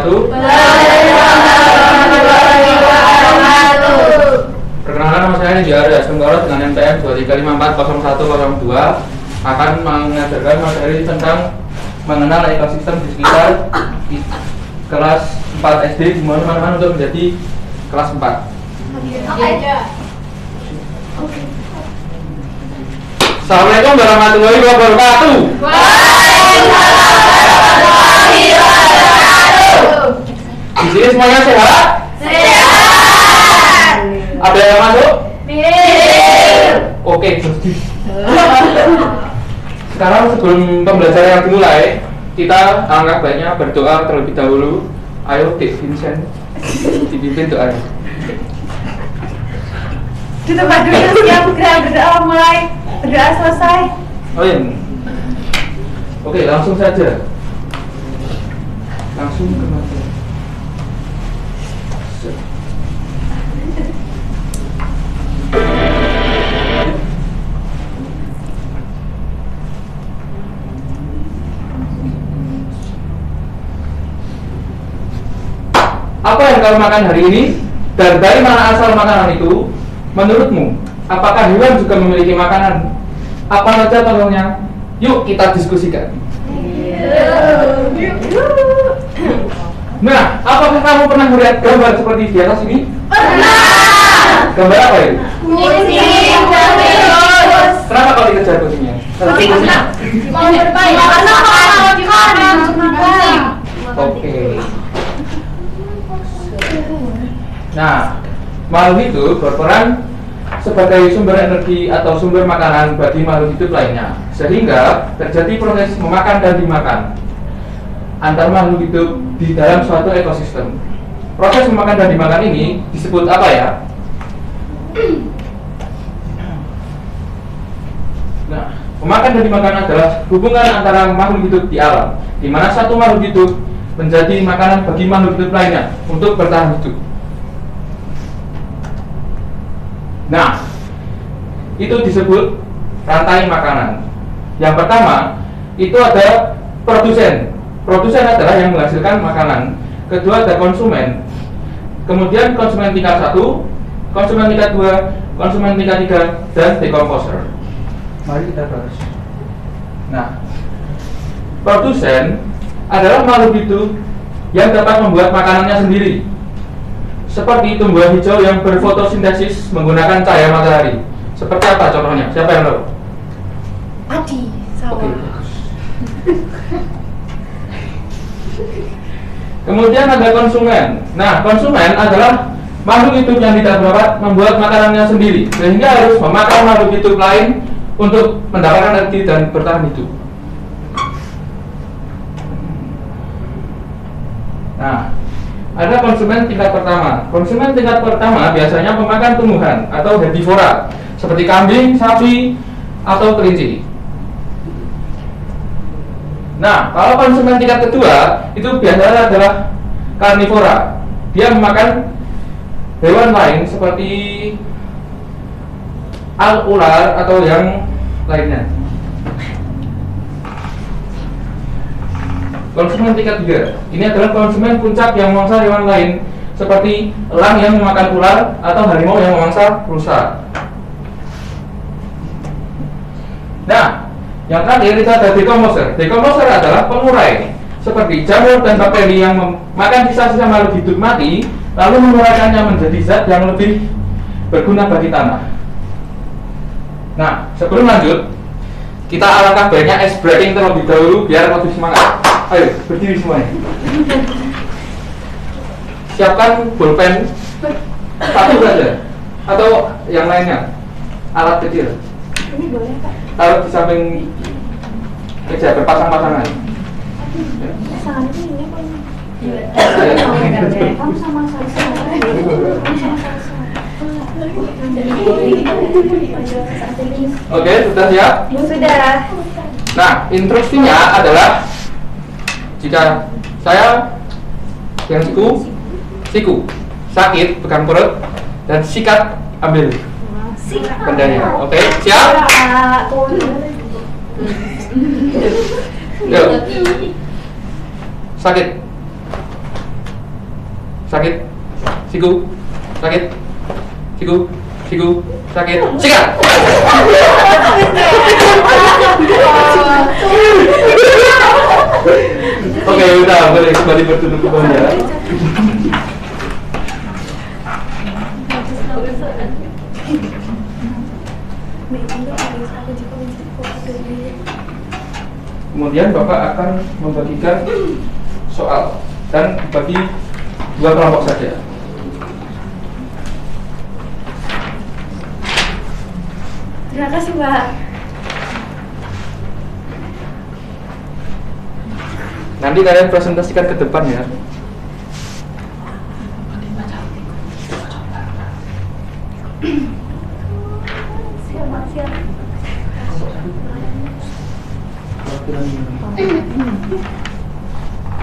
wabarakatuh. Perkenalkan, nama saya Nijari Asmengkoro dengan NPM 23540102 akan mengajarkan materi tentang mengenal ekosistem di sekitar kelas 4 SD. Mohon teman-teman untuk menjadi kelas 4. Assalamualaikum warahmatullahi wabarakatuh. Di sini semuanya sehat? Sehat. Ada yang masuk? Oke, jadi sekarang sebelum pembelajaran dimulai, kita alangkah baiknya berdoa terlebih dahulu. Ayo, Dik Vincent, dipimpin doanya. Di tempat duduk siap gerak berdoa mulai. Berdoa selesai. Oh iya. Oke, langsung saja. Langsung ke materi. Apa yang kau makan hari ini dan dari mana asal makanan itu? Menurutmu, apakah hewan juga memiliki makanan? Apa saja contohnya? Yuk kita diskusikan. Nah, apakah kamu pernah melihat gambar seperti di atas ini? Pernah. Gambar apa ini? Kucing dan tikus. Kenapa kau dikejar kucingnya? Mau berbaik. Karena mau dimakan. Oke. Nah, makhluk itu berperan sebagai sumber energi atau sumber makanan bagi makhluk hidup lainnya, sehingga terjadi proses memakan dan dimakan antar makhluk hidup di dalam suatu ekosistem. Proses memakan dan dimakan ini disebut apa ya? Nah, memakan dan dimakan adalah hubungan antara makhluk hidup di alam, di mana satu makhluk hidup menjadi makanan bagi makhluk hidup lainnya untuk bertahan hidup. Nah, itu disebut rantai makanan. Yang pertama, itu ada produsen. Produsen adalah yang menghasilkan makanan. Kedua ada konsumen. Kemudian konsumen tingkat 1, konsumen tingkat 2, konsumen tingkat 3, dan decomposer. Mari kita bahas. Nah, produsen adalah makhluk hidup yang dapat membuat makanannya sendiri, seperti tumbuhan hijau yang berfotosintesis menggunakan cahaya matahari. Seperti apa contohnya? Siapa yang tahu? Padi, sawah. Oke, bagus. Kemudian ada konsumen. Nah, konsumen adalah makhluk hidup yang tidak dapat membuat makanannya sendiri, sehingga harus memakan makhluk hidup lain untuk mendapatkan energi dan bertahan hidup. Nah, ada konsumen tingkat pertama. Konsumen tingkat pertama biasanya pemakan tumbuhan atau herbivora seperti kambing, sapi, atau kelinci. Nah, kalau konsumen tingkat kedua itu biasanya adalah karnivora. Dia memakan hewan lain seperti ular atau yang lainnya. Konsumen tingkat 3, ini adalah konsumen puncak yang memangsa hewan lain seperti elang yang memakan ular atau harimau yang memangsa rusa. Nah, yang terakhir itu ada decomposer. Decomposer adalah pengurai seperti jamur dan bakteri yang memakan sisa-sisa makhluk hidup mati lalu menguraikannya menjadi zat yang lebih berguna bagi tanah. Nah, sebelum lanjut, kita alangkah baiknya ice breaking terlebih dahulu biar lebih semangat. Ayo, berdiri semuanya. Siapkan bolpen satu saja atau yang lainnya, alat kecil. Ini boleh, Pak? Taruh di samping meja berpasang-pasangan. Pasangan itu ini apa ini? Ayo. Kamu sama Salsa. Oke, sudah siap? Sudah. Nah, instruksinya adalah jika saya yang siku sakit, pegang perut, dan sikat ambil bendanya. Oke, siap? Yuk. Sakit. sakit, siku, sakit, siku, siku, sakit, sikat. Oke, udah boleh kembali berduduk kembali ya. Kemudian Bapak akan membagikan soal dan bagi 2 kelompok saja. Terima kasih, Pak. Nanti kalian presentasikan ke depan ya. Siap.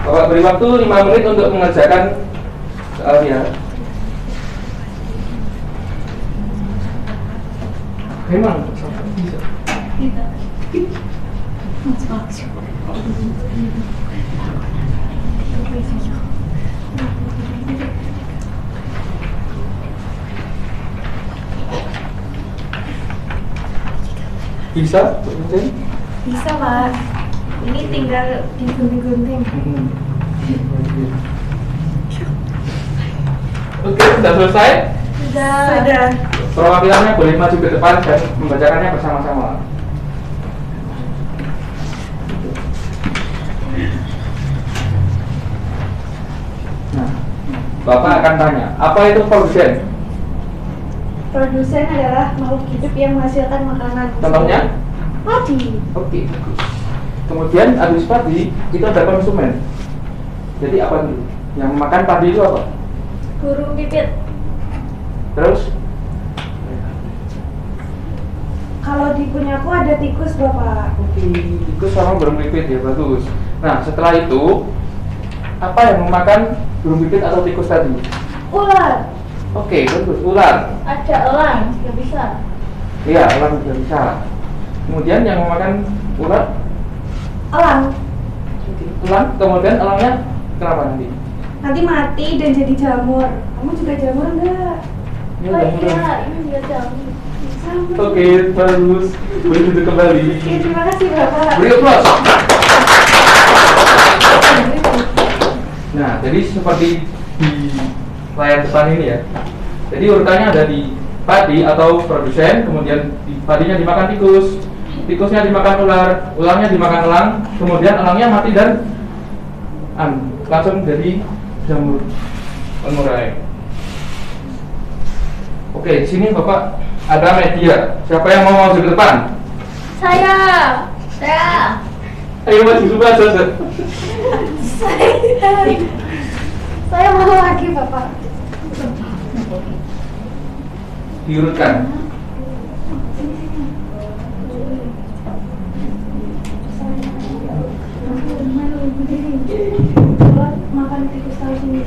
Bapak beri waktu 5 menit untuk mengerjakan soalnya. Memang bisa. Bisa, mungkin? Bisa, Pak. Ini tinggal digunting-gunting. Oke, sudah selesai? Sudah. Perwakilannya boleh maju ke depan dan membacakannya bersama-sama. Nah, Bapak akan tanya, apa itu produsen? Produsen adalah makhluk hidup yang menghasilkan makanan. Contohnya? Padi. Oke, bagus. Kemudian habis padi, itu ada konsumen. Jadi apa dulu? Yang makan padi itu apa? Burung pipit. Terus? Kalau di punyaku ada tikus, Bapak. Oke, tikus sama burung pipit ya, bagus. Nah, setelah itu, apa yang memakan burung pipit atau tikus tadi? Ular. Oke, bagus, ular. Ada elang, juga bisa. Iya, elang juga bisa. Kemudian yang memakan ular? Elang. Elang, kemudian elangnya kenapa nanti? Nanti mati dan jadi jamur. Kamu juga jamur enggak? Ya, Oh jamur. iya, ini juga jamur. Sama. Oke, bagus. Boleh duduk kembali. Oke, terima kasih, Bapak. Beri aplaus. Nah, jadi seperti di layar depan ini ya. Jadi urutannya ada di padi atau produsen, kemudian padinya dimakan tikus, tikusnya dimakan ular, ularnya dimakan elang, kemudian elangnya mati dan langsung jadi jamur pengurai. Oke, di sini Bapak ada media. Siapa yang mau maju ke depan? Saya. Ayo maju coba saja. Saya mau lagi, Bapak. Diurutkan. Makan tikus tahu sini.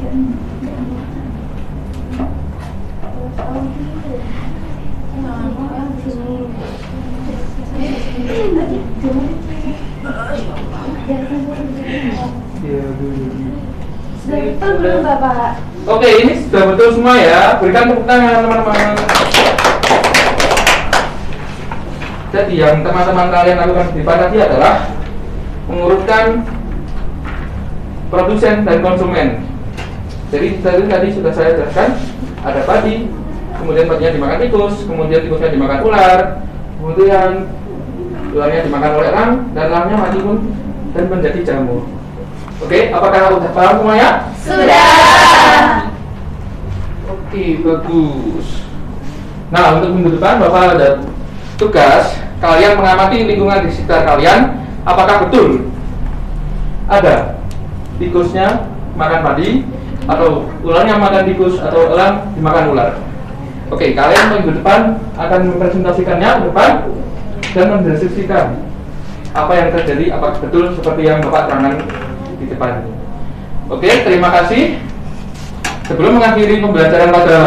Sudah betul belum, Bapak? Oke, ini sudah betul semua ya. Berikan tepuk tangan teman-teman. Jadi yang teman-teman kalian lakukan di depan tadi adalah mengurutkan produsen dan konsumen. Jadi tadi sudah saya jelaskan, ada padi, kemudian padinya dimakan tikus, kemudian tikusnya dimakan ular, kemudian ularnya dimakan oleh elang, dan elangnya mati pun dan menjadi jamur. Oke, apakah sudah paham semuanya? Sudah. Oke, bagus. Nah, untuk minggu depan Bapak ada tugas, kalian mengamati lingkungan di sekitar kalian. Apakah betul ada tikusnya makan padi, atau ularnya makan tikus, atau elang dimakan ular? Oke, kalian minggu depan akan mempresentasikannya ke depan dan mendeskripsikan apa yang terjadi, apakah betul seperti yang Bapak terangkan di depan ini. Oke, terima kasih. Sebelum mengakhiri pembelajaran pada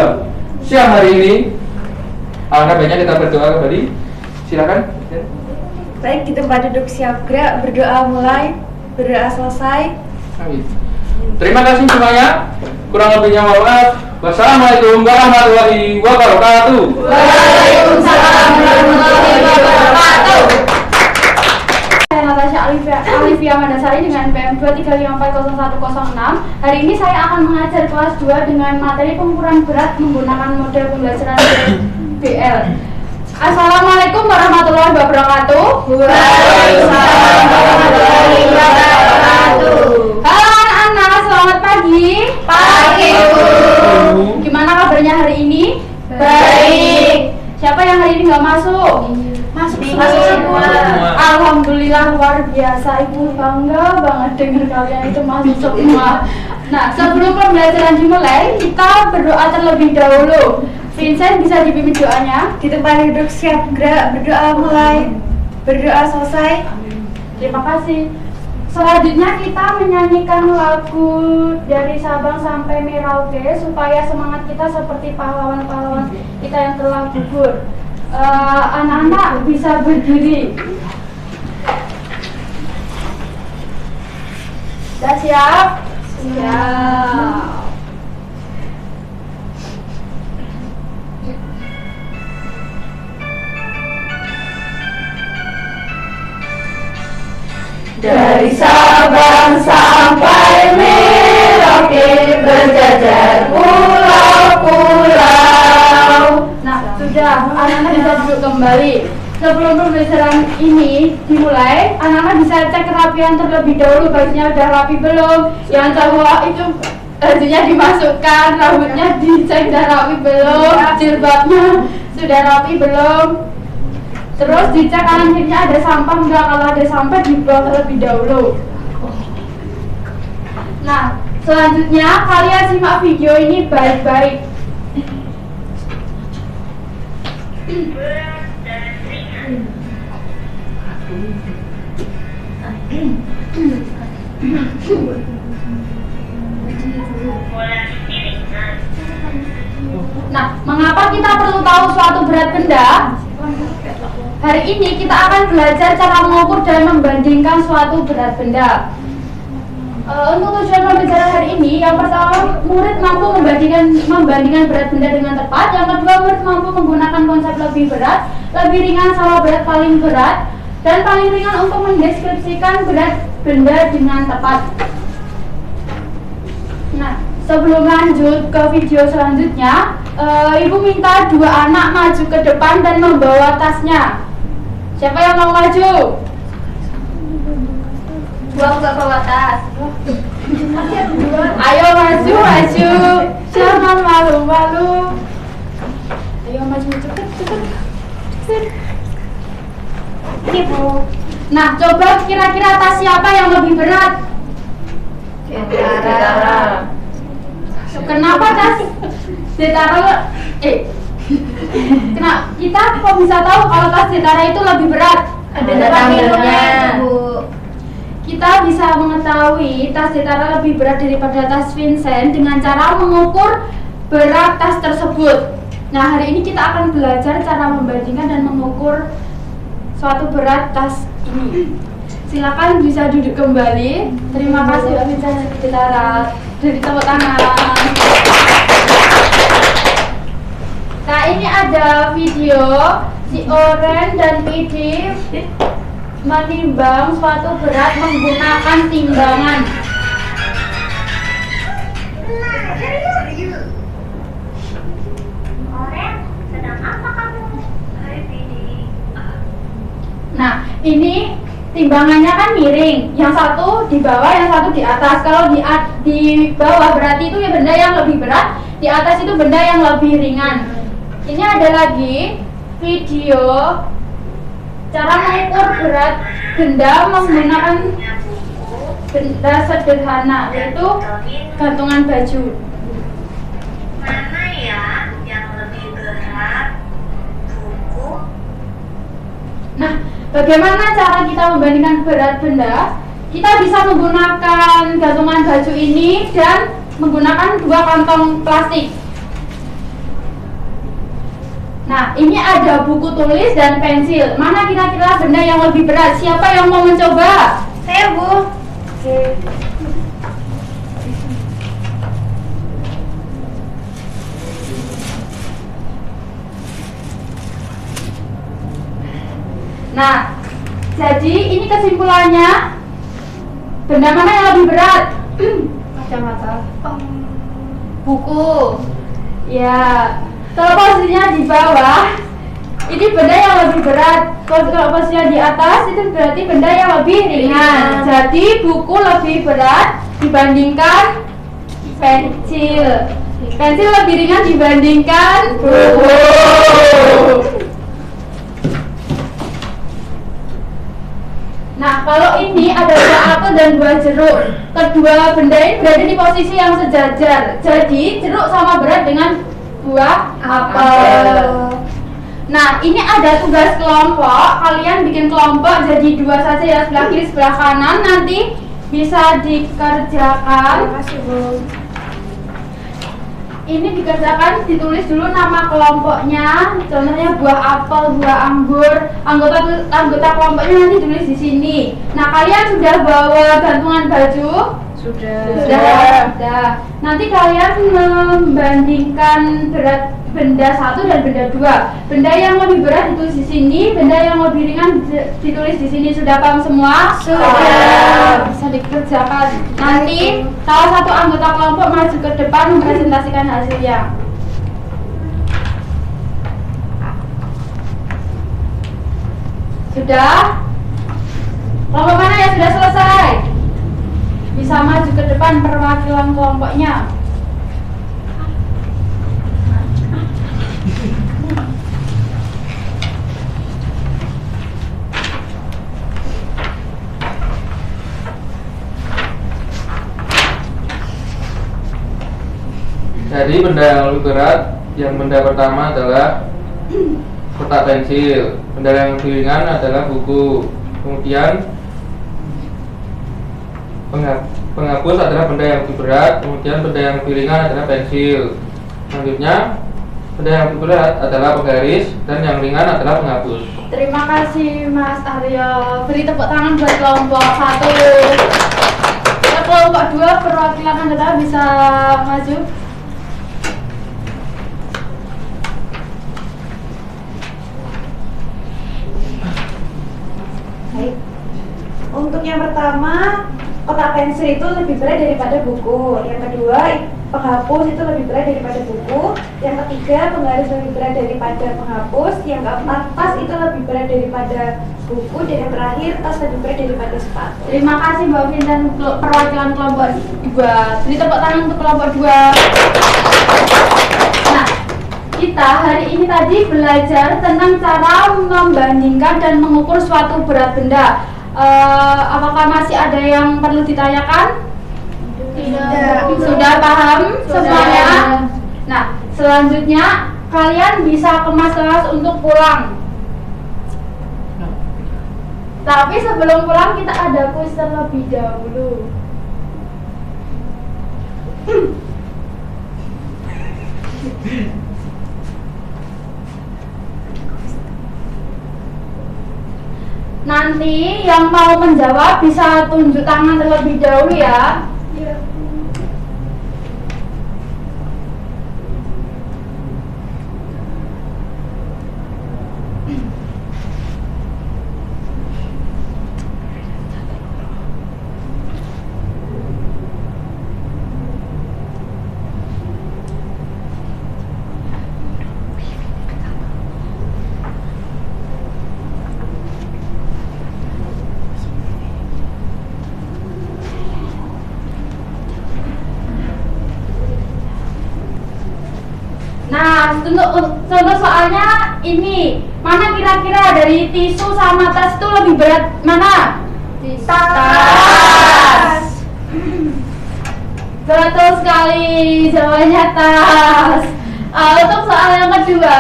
siang hari ini, alangkah baiknya kita berdoa kembali. Silakan. Baik, di tempat duduk siap gerak, berdoa mulai, berdoa selesai. Amin. Terima kasih semuanya. Kurang lebihnya mohon maaf. Wassalamualaikum warahmatullahi wabarakatuh. Waalaikumsalam warahmatullahi wabarakatuh. Saya Natasha Alivia Mandasari dengan PM 235400106. Hari ini saya akan mengajar kelas 2 dengan materi pengukuran berat menggunakan model pembelajaran BL. Assalamualaikum warahmatullahi wabarakatuh. Waalaikumsalam warahmatullahi wabarakatuh. Halo anak-anak, selamat pagi. Pagi, Bu. Gimana kabarnya hari ini? Baik. Siapa yang hari ini nggak masuk? Masuk semua. Alhamdulillah, luar biasa. Ibu bangga banget dengar kalian itu masuk semua. Nah, sebelum pembelajaran dimulai, kita berdoa terlebih dahulu. Vincent, bisa dipimpin doanya? Di tempat duduk siap gerak, berdoa mulai, berdoa selesai. Terima kasih. Selanjutnya kita menyanyikan lagu dari Sabang sampai Merauke supaya semangat kita seperti pahlawan-pahlawan kita yang telah gugur. Anak-anak bisa berdiri. Sudah siap? Siap. Dari Sabang sampai Merauke berjajar pulau-pulau. Nah, sudah, anak-anak bisa duduk kembali. Sebelum pembelajaran ini dimulai, anak-anak bisa cek kerapian terlebih dahulu. Bajunya udah rapi belum? Yang cowok itu bajunya dimasukkan, rambutnya dicek udah rapi belum? Jilbabnya sudah rapi belum? Terus dicek kanan kirinya ada sampah enggak, kalau ada sampah dibuang terlebih dahulu. Nah, selanjutnya kalian simak video ini baik-baik. Nah, mengapa kita perlu tahu suatu berat benda? Hari ini kita akan belajar cara mengukur dan membandingkan suatu berat benda. Untuk tujuan pembelajaran hari ini, yang pertama, murid mampu membandingkan berat benda dengan tepat. Yang kedua, murid mampu menggunakan konsep lebih berat, lebih ringan sama berat paling berat, dan paling ringan untuk mendeskripsikan berat benda dengan tepat. Nah, sebelum lanjut ke video selanjutnya, Ibu minta 2 anak maju ke depan dan membawa tasnya. Siapa yang mau maju? Gua nggak bawa tas. Ayo maju. Jangan malu-malu. Ayo maju cepet. Ibu. Nah, coba kira-kira tas siapa yang lebih berat? Setara. Kenapa tas Setara? Kenapa kita kok bisa tahu kalau tas Setara itu lebih berat? Ada tabelnya, Bu. Kita bisa mengetahui tas Setara lebih berat daripada tas Vincent dengan cara mengukur berat tas tersebut. Nah, hari ini kita akan belajar cara membandingkan dan mengukur suatu berat tas ini. Silakan bisa duduk kembali. Terima kasih Vincent dan Setara. Dari tepuk tangan. Nah, ini ada video si Oren dan Pidi menimbang suatu berat menggunakan timbangan. Oren, sedang apa kamu? Hai, Pidi. Nah, ini timbangannya kan miring. Yang satu di bawah, yang satu di atas. Kalau di bawah berarti itu ya benda yang lebih berat, di atas itu benda yang lebih ringan. Ini ada lagi video cara mengukur berat benda menggunakan benda sederhana, yaitu gantungan baju. Mana ya yang lebih berat? Buku. Nah, bagaimana cara kita membandingkan berat benda? Kita bisa menggunakan gantungan baju ini dan menggunakan 2 kantong plastik. Nah, ini ada buku tulis dan pensil. Mana kira-kira benda yang lebih berat? Siapa yang mau mencoba? Saya, Bu. Nah, jadi ini kesimpulannya, benda mana yang lebih berat? Kacamata. Buku. Ya, kalau posisinya di bawah, ini benda yang lebih berat. Kalau posisinya di atas, itu berarti benda yang lebih ringan. Jadi buku lebih berat dibandingkan pensil. Pensil lebih ringan dibandingkan buku. Nah, kalau ini ada 2 apel dan 2 jeruk. Kedua benda ini berada di posisi yang sejajar. Jadi jeruk sama berat dengan buah apel. Nah, ini ada tugas kelompok. Kalian bikin kelompok jadi 2 saja ya, sebelah kiri sebelah kanan. Nanti bisa dikerjakan. Terima kasih, Bu. Ini dikerjakan, ditulis dulu nama kelompoknya. Contohnya buah apel, buah anggur. Anggota kelompoknya nanti tulis di sini. Nah, kalian sudah bawa gantungan baju? Sudah. Nanti kalian membandingkan berat benda 1 dan benda 2. Benda yang lebih berat ditulis di sini, benda yang lebih ringan ditulis di sini. Sudah paham semua? Sudah. Bisa dikerjakan. Nanti salah satu anggota kelompok maju ke depan mempresentasikan hasilnya. Sudah? Kelompok mana yang sudah selesai? Bisa maju ke depan perwakilan kelompoknya. Jadi benda yang lebih berat, yang benda pertama adalah kotak pensil, benda yang lebih ringan adalah buku, kemudian penghapus adalah benda yang lebih berat, kemudian benda yang lebih ringan adalah pensil. Selanjutnya benda yang lebih berat adalah penggaris dan yang ringan adalah penghapus. Terima kasih Mas Aryo. Beri tepuk tangan buat kelompok 1. Kelompok 2 perwakilan anggota bisa maju. Baik. Untuk yang pertama, kotak pensil itu lebih berat daripada buku. Yang kedua, penghapus itu lebih berat daripada buku. Yang ketiga, penggaris lebih berat daripada penghapus. Yang keempat, tas itu lebih berat daripada buku. Dan yang terakhir, tas lebih berat daripada sepatu. Terima kasih Mbak Vin dan perwakilan kelompok 2. Beri tepuk tangan untuk kelompok 2. Nah, kita hari ini tadi belajar tentang cara membandingkan dan mengukur suatu berat benda. Apakah masih ada yang perlu ditanyakan? Tidak. Sudah paham semuanya? Nah, selanjutnya kalian bisa kemas kelas untuk pulang. Tapi sebelum pulang kita ada kuis terlebih dahulu. Nanti yang mau menjawab bisa tunjuk tangan terlebih dahulu ya. Nah, contoh soalnya ini. Mana kira-kira dari tisu sama tas itu lebih berat mana? Tas. Betul sekali, jawabannya tas. Untuk soal yang kedua,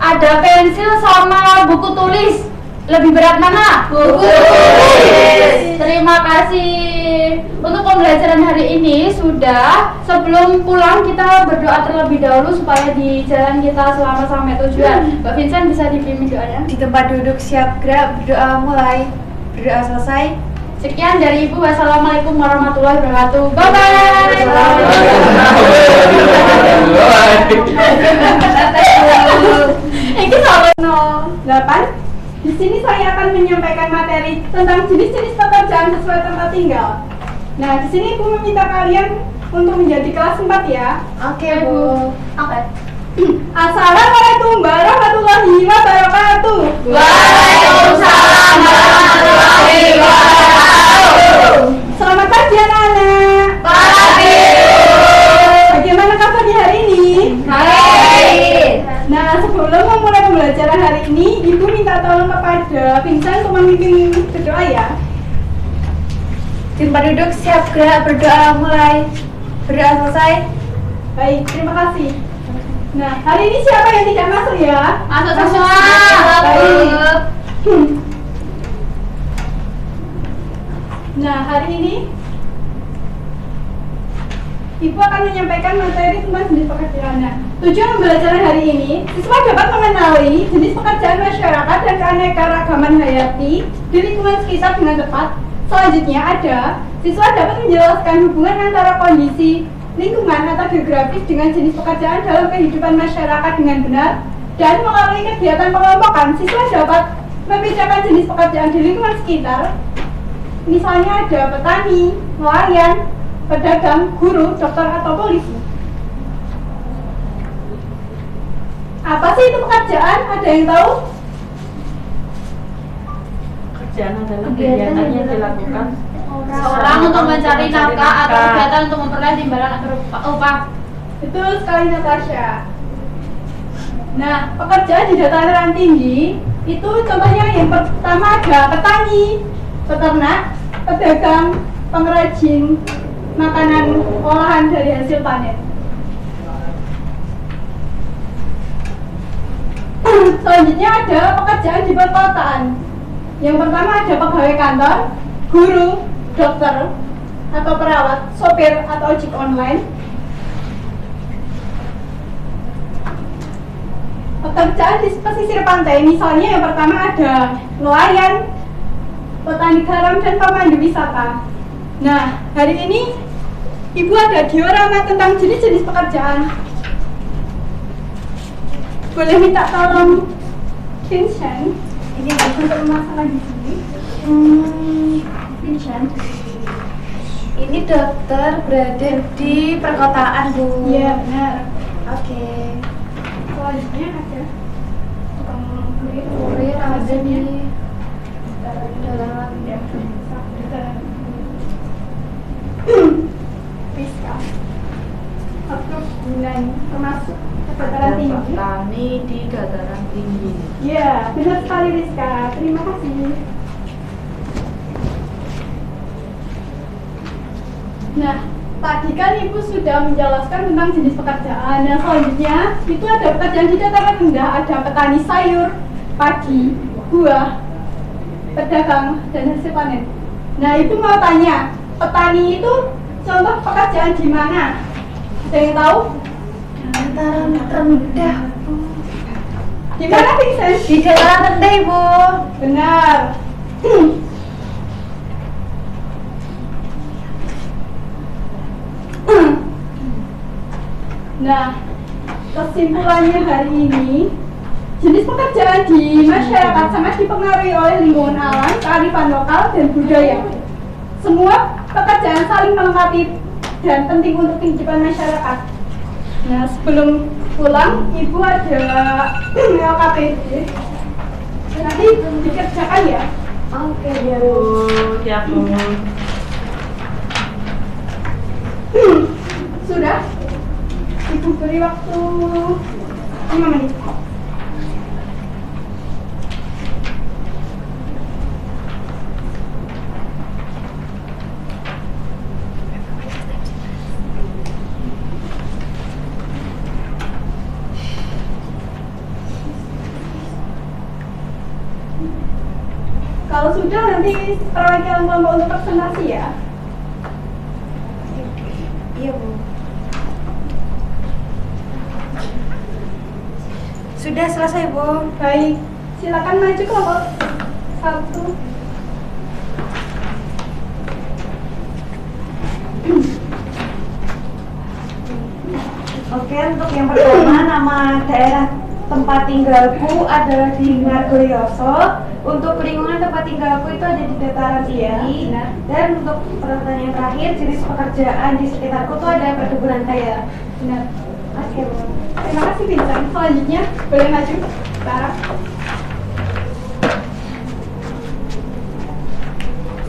ada pensil sama buku tulis. Lebih berat mana? Buku tulis. Terima kasih. Untuk pembelajaran hari ini sudah. Sebelum pulang kita berdoa terlebih dahulu supaya di jalan kita selamat sampai tujuan. Mbak Vincent bisa dipimpin doanya? Di tempat duduk siap gerak, berdoa mulai. Berdoa selesai. Sekian dari Ibu. Wassalamualaikum warahmatullahi wabarakatuh. Bye bye. Ini soal 08. Di sini saya akan menyampaikan materi tentang jenis-jenis pekerjaan sesuai tempat tinggal. Nah, di sini Ibu meminta kalian untuk menjadi kelas 4 ya. Oke, Bu. Oke. Assalamualaikum warahmatullahi wabarakatuh. Waalaikumsalam warahmatullahi wabarakatuh. Selamat pagi anak-anak. Pagi. Bagaimana kabar di hari ini? Baik. Nah, sebelum memulai pembelajaran hari ini, Ibu minta tolong kepada Vincent untuk memimpin berdoa ya. Tempat duduk, siap gerak, berdoa mulai. Berdoa selesai. Baik, terima kasih. Nah, hari ini siapa yang tidak masuk ya? Masuk semua. Baik. Nah, hari ini Ibu akan menyampaikan materi tentang jenis pekerjaan. Nah, tujuan pembelajaran hari ini, siswa dapat mengenali jenis pekerjaan masyarakat dan keanekaragaman hayati di lingkungan sekitar dengan tepat. Selanjutnya ada, siswa dapat menjelaskan hubungan antara kondisi lingkungan atau geografis dengan jenis pekerjaan dalam kehidupan masyarakat dengan benar, dan melalui kegiatan pengelompokan, siswa dapat membedakan jenis pekerjaan di lingkungan sekitar. Misalnya ada petani, nelayan, pedagang, guru, dokter, atau polisi. Apa sih itu pekerjaan? Ada yang tahu? Pekerjaan adalah kegiatan yang dilakukan Seorang untuk mencari nafkah atau kegiatan untuk memperoleh timbalan agar upah. Betul sekali Natasha. Nah, pekerjaan di dataran tinggi itu contohnya yang pertama ada petani, peternak, pedagang, pengrajin makanan olahan dari hasil panen. Selanjutnya ada pekerjaan di perkotaan. Yang pertama ada pegawai kantor, guru, dokter, atau perawat, sopir, atau ojek online. Pekerjaan di pesisir pantai, misalnya yang pertama ada nelayan, petani garam, dan pemandu wisata. Nah, hari ini Ibu ada diorama tentang jenis-jenis pekerjaan. Boleh minta tolong Vincent ini untuk memasang di sini. Vincent, ini dokter berada di perkotaan, Bu. Iya, benar. Oke. Selanjutnya ada tukang Kurir ada di dalam Rizka. Perkebunan termasuk dataran tinggi. petani di dataran tinggi. Iya, benar sekali Rizka. Terima kasih. Nah, tadi kan Ibu sudah menjelaskan tentang jenis pekerjaan. Nah, selanjutnya itu ada pekerjaan di dataran rendah, ada petani sayur, padi, buah, pedagang, dan hasil panen. Nah, Ibu mau tanya, petani itu contoh pekerjaan di mana? Ada yang tahu? Dataran rendah. Di mana Vincent? Di dataran rendah, Ibu. Benar. Nah, kesimpulannya hari ini, jenis pekerjaan di masyarakat sangat dipengaruhi oleh lingkungan alam, kearifan lokal, dan budaya. Semua pekerjaan saling melengkapi dan penting untuk kehidupan masyarakat. Nah, sebelum pulang, Ibu ada LKPD. Nanti dikerjakan ya. Oke, Bu. Siap, Bu. Sudah? Ibu beri waktu 5 menit. Kalau sudah nanti perwakilan kelompok untuk presentasi ya. Iya, Bu. Sudah selesai, Bu. Baik, silakan maju kelompok 1. Oke, untuk yang pertama, nama daerah tempat tinggalku adalah di Margoyoso. Untuk lingkungan tempat tinggalku itu ada di dataran tinggi. Dan untuk pertanyaan yang terakhir, jenis pekerjaan di sekitarku tuh ada perkebunan kayak. Benar. Oke, Bu. Terima kasih Vincent. Selanjutnya boleh maju, Sarah.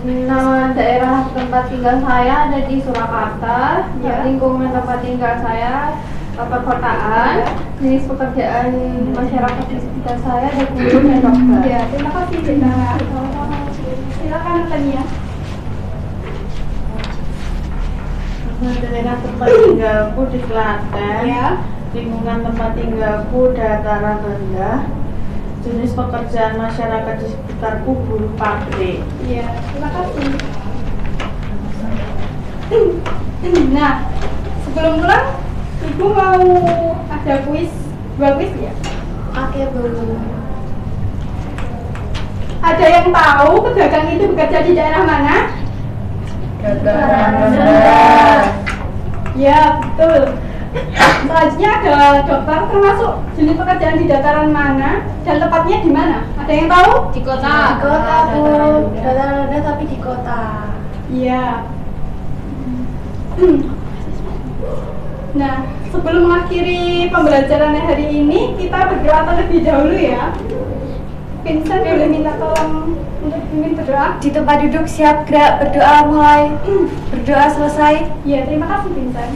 Nama daerah tempat tinggal saya ada di Surakarta. Ya. Lingkungan tempat tinggal saya perkotaan. Jenis pekerjaan masyarakat di sekitar saya ada guru dan dokter. Ya, terima kasih Sarah. Silakan Tania. Daerah tempat tinggalku di Klaten. Ya. Lingkungan tempat tinggalku dataran rendah. Jenis pekerjaan masyarakat di sekitarku buruh pabrik. Iya, terima kasih. Nah, sebelum pulang, Ibu mau ada kuis, 2 kuis ya? Oke, Bu. Ada yang tahu pedagang itu bekerja di daerah mana? Dataran rendah. Ya, betul. Selanjutnya ada dokter, termasuk jenis pekerjaan di dataran mana dan tepatnya di mana? Ada yang tahu? Di kota. Di kota, Bu. Dataran rendah tapi di kota. Iya. Nah, sebelum mengakhiri pembelajaran hari ini, kita berdoa terlebih dahulu ya. Vincent boleh minta tolong untuk pimpin berdoa? Di tempat duduk siap gerak, berdoa mulai. Berdoa selesai. Ya, terima kasih Vincent.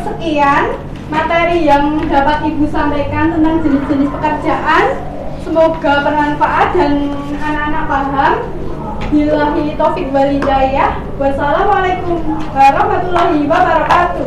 Sekian materi yang dapat Ibu sampaikan tentang jenis-jenis pekerjaan. Semoga bermanfaat dan anak-anak paham. Billahi taufik wal hidayah. Wassalamualaikum warahmatullahi wabarakatuh.